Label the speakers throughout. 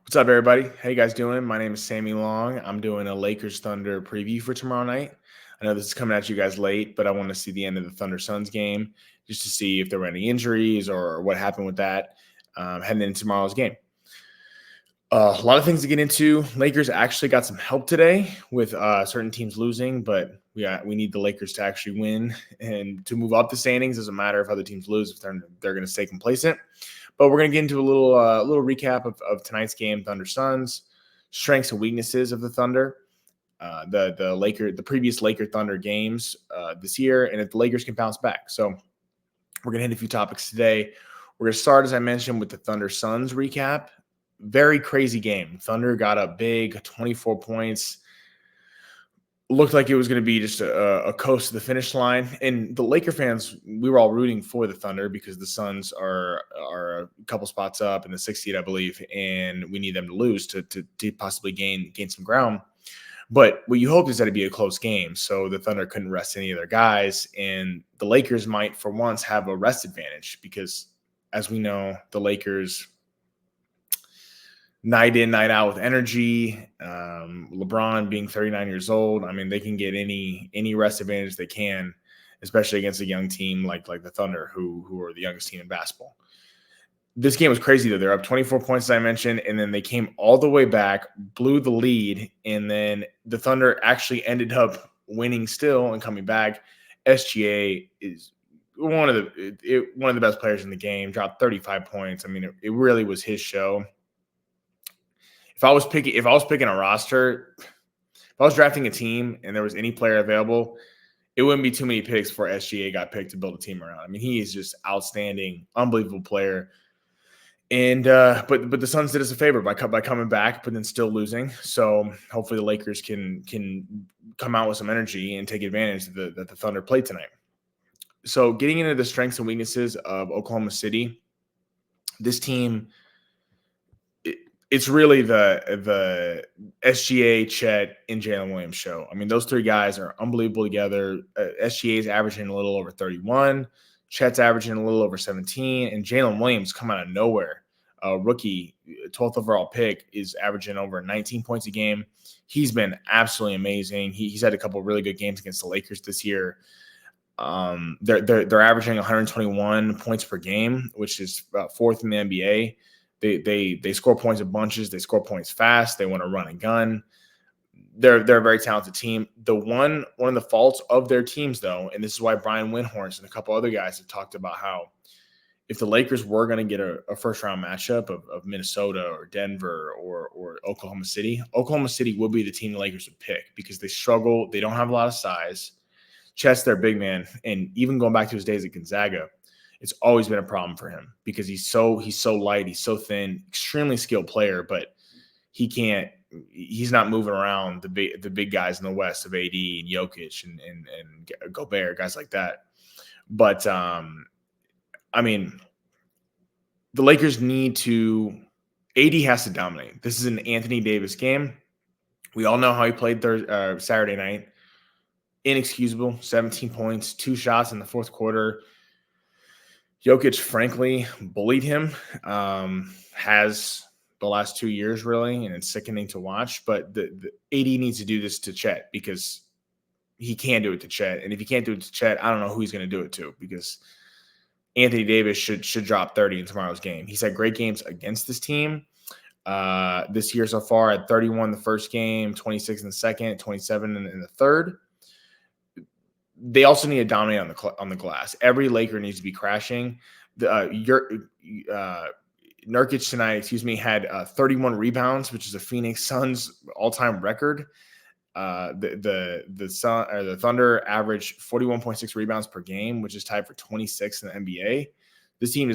Speaker 1: What's up, everybody? How you guys doing? My name is Sammy Long. I'm doing a Lakers Thunder preview for tomorrow night. I know this is coming at you guys late, but I want to see the end of the Thunder Suns game just to see if there were any injuries or what happened with that heading into tomorrow's game. A lot of things to get into. Lakers actually got some help today with certain teams losing, but we need the Lakers to actually win and to move up the standings. Doesn't matter if other teams lose if they're going to stay complacent. But we're going to get into a little recap of tonight's game, Thunder Suns, strengths and weaknesses of the Thunder, the previous Laker Thunder games this year, and if the Lakers can bounce back. So we're going to hit a few topics today. We're going to start, as I mentioned, with the Thunder Suns recap. Very crazy game. Thunder got up big, 24 points. Looked like it was going to be just a coast to the finish line. And the Laker fans, we were all rooting for the Thunder because the Suns are a couple spots up in the 6th seed, I believe, and we need them to lose to possibly gain some ground. But what you hope is that it'd be a close game, so the Thunder couldn't rest any of their guys, and the Lakers might, for once, have a rest advantage because, as we know, the Lakers – night in, night out with energy. LeBron being 39 years old, I mean, they can get any rest advantage they can, especially against a young team like the Thunder, who are the youngest team in basketball. This game was crazy, though. They're up 24 points, as I mentioned, and then they came all the way back, blew the lead, and then the Thunder actually ended up winning still and coming back. SGA is one of the best players in the game, dropped 35 points. I mean, it really was his show. If I was picking a roster, if I was drafting a team and there was any player available, it wouldn't be too many picks before SGA got picked to build a team around. I mean, he is just outstanding, unbelievable player. And but the Suns did us a favor by coming back, but then still losing. So hopefully the Lakers can come out with some energy and take advantage that the Thunder played tonight. So getting into the strengths and weaknesses of Oklahoma City, this team. It's really the SGA, Chet, and Jalen Williams show. I mean, those three guys are unbelievable together. SGA is averaging a little over 31. Chet's averaging a little over 17. And Jalen Williams come out of nowhere. Rookie, 12th overall pick, is averaging over 19 points a game. He's been absolutely amazing. He's had a couple of really good games against the Lakers this year. They're averaging 121 points per game, which is fourth in the NBA. They score points in bunches. They score points fast. They want to run and gun. They're a very talented team. One of the faults of their teams, though, and this is why Brian Windhorst and a couple other guys have talked about how if the Lakers were going to get a first-round matchup of Minnesota or Denver or Oklahoma City would be the team the Lakers would pick because they struggle. They don't have a lot of size. Chet's their big man, and even going back to his days at Gonzaga, it's always been a problem for him because he's so light, he's so thin, extremely skilled player, but he's not moving around the big guys in the West of AD and Jokic and Gobert, guys like that. But I mean, the Lakers AD has to dominate. This is an Anthony Davis game. We all know how he played Saturday night. Inexcusable, 17 points, 2 shots in the fourth quarter. Jokic, frankly, bullied him, has the last 2 years, really, and it's sickening to watch. But the AD needs to do this to Chet because he can do it to Chet. And if he can't do it to Chet, I don't know who he's going to do it to because Anthony Davis should drop 30 in tomorrow's game. He's had great games against this team this year so far at 31 the first game, 26 in the second, 27 in the third. They also need to dominate on the glass. Every Laker needs to be crashing. Nurkic tonight, had 31 rebounds, which is a Phoenix Suns all-time record. The Thunder average 41.6 rebounds per game, which is tied for 26 in the NBA. This team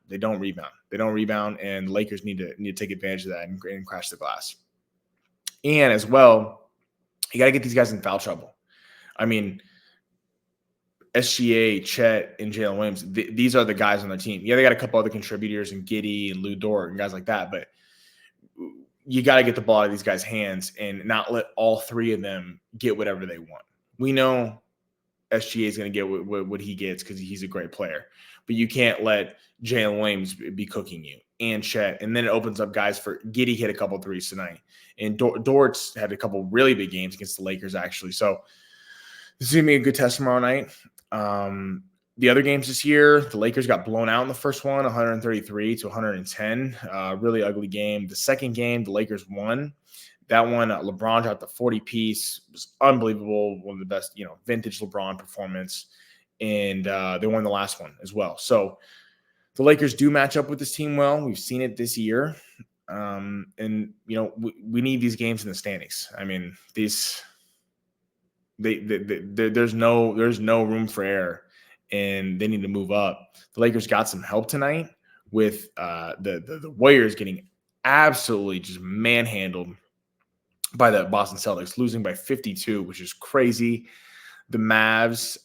Speaker 1: they don't rebound. They don't rebound, and the Lakers need to take advantage of that and crash the glass. And as well, you got to get these guys in foul trouble. I mean, SGA, Chet, and Jalen Williams, these are the guys on their team. Yeah, they got a couple other contributors and Giddey and Lou Dort and guys like that, but you got to get the ball out of these guys' hands and not let all three of them get whatever they want. We know SGA is going to get what he gets because he's a great player. but you can't let Jalen Williams be cooking you and Chet. And then it opens up guys for Giddey hit a couple threes tonight. And Dortz had a couple really big games against the Lakers, actually. So this is going to be a good test tomorrow night. The other games this year, the Lakers got blown out in the first one, 133-110. Really ugly game. The second game, the Lakers won. That one, LeBron dropped the 40-piece. It was unbelievable. One of the best, vintage LeBron performance. And they won the last one as well. So the Lakers do match up with this team well. We've seen it this year. And, we need these games in the standings. I mean, there's no room for error, and they need to move up. The Lakers got some help tonight with the Warriors getting absolutely just manhandled by the Boston Celtics, losing by 52, which is crazy. The Mavs,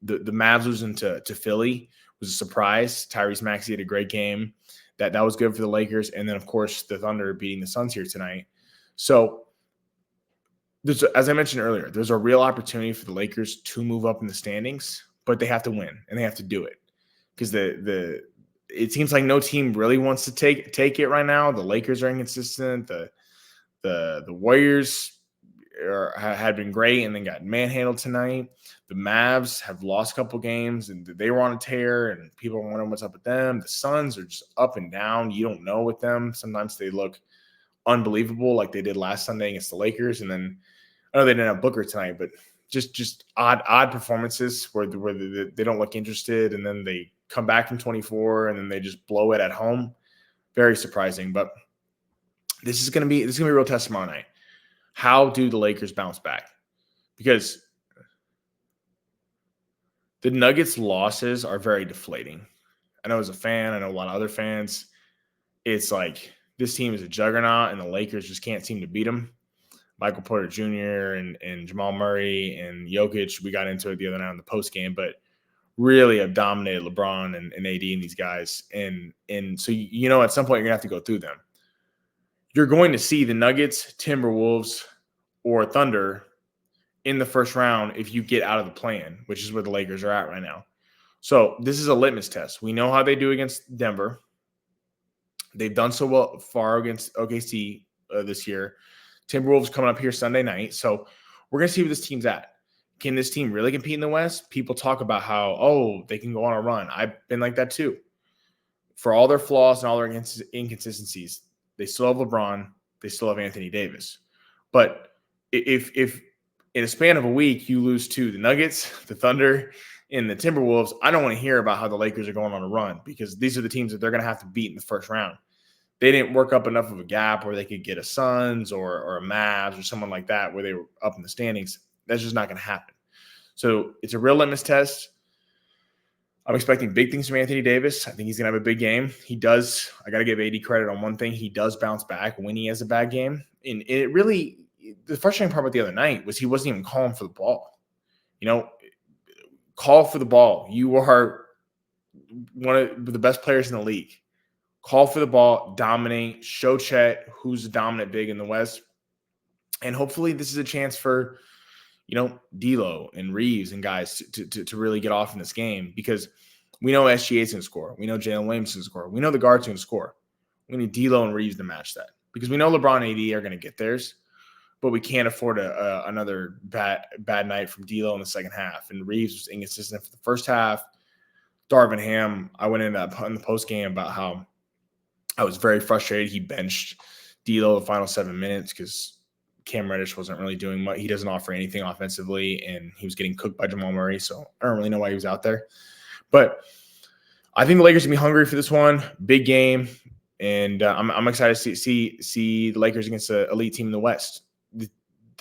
Speaker 1: the Mavs losing to Philly was a surprise. Tyrese Maxey had a great game. That was good for the Lakers. And then, of course, the Thunder beating the Suns here tonight. So, as I mentioned earlier, there's a real opportunity for the Lakers to move up in the standings, but they have to win, and they have to do it. Because it seems like no team really wants to take it right now. The Lakers are inconsistent. The Warriors had been great and then got manhandled tonight. The Mavs have lost a couple games, and they were on a tear, and people are wondering what's up with them. The Suns are just up and down. You don't know with them. Sometimes they look unbelievable like they did last Sunday against the Lakers, and then I know they didn't have Booker tonight, but just odd performances where they don't look interested, and then they come back from 24, and then they just blow it at home. Very surprising, but this is gonna be a real test tomorrow night. How do the Lakers bounce back? Because the Nuggets' losses are very deflating. I know as a fan, I know a lot of other fans, it's like this team is a juggernaut, and the Lakers just can't seem to beat them. Michael Porter Jr. and Jamal Murray and Jokic, we got into it the other night on the post game, but really have dominated LeBron and AD and these guys. And so, at some point you're going to have to go through them. You're going to see the Nuggets, Timberwolves, or Thunder in the first round if you get out of the play-in, which is where the Lakers are at right now. So this is a litmus test. We know how they do against Denver. They've done so well far against OKC this year. Timberwolves coming up here Sunday night. So we're going to see where this team's at. Can this team really compete in the West? People talk about how, they can go on a run. I've been like that too. For all their flaws and all their inconsistencies, they still have LeBron. They still have Anthony Davis. But if in a span of a week you lose to the Nuggets, the Thunder, and the Timberwolves, I don't want to hear about how the Lakers are going on a run, because these are the teams that they're going to have to beat in the first round. They didn't work up enough of a gap where they could get a Suns or a Mavs or someone like that where they were up in the standings. That's just not going to happen. So it's a real litmus test. I'm expecting big things from Anthony Davis. I think he's going to have a big game. He does. I got to give AD credit on one thing. He does bounce back when he has a bad game. And it really, the frustrating part about the other night was he wasn't even calling for the ball. Call for the ball. You are one of the best players in the league. Call for the ball, dominate, show Chet who's the dominant big in the West. And hopefully this is a chance for, D'Lo and Reeves and guys to really get off in this game, because we know SGA is going to score. We know Jalen Williams is going to score. We know the guards are going to score. We need D'Lo and Reeves to match that, because we know LeBron and AD are going to get theirs, but we can't afford another bad night from D'Lo in the second half. And Reeves was inconsistent for the first half. Darvin Ham, I went in the post game about how I was very frustrated. He benched D'Lo the final 7 minutes because Cam Reddish wasn't really doing much. He doesn't offer anything offensively, and he was getting cooked by Jamal Murray, so I don't really know why he was out there. But I think the Lakers are going to be hungry for this one. Big game, and I'm excited to see the Lakers against an elite team in the West. The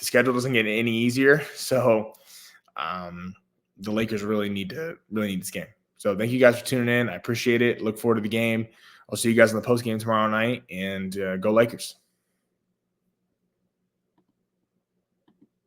Speaker 1: schedule doesn't get any easier, so the Lakers really need this game. So thank you guys for tuning in. I appreciate it. Look forward to the game. I'll see you guys in the post game tomorrow night, and go Lakers.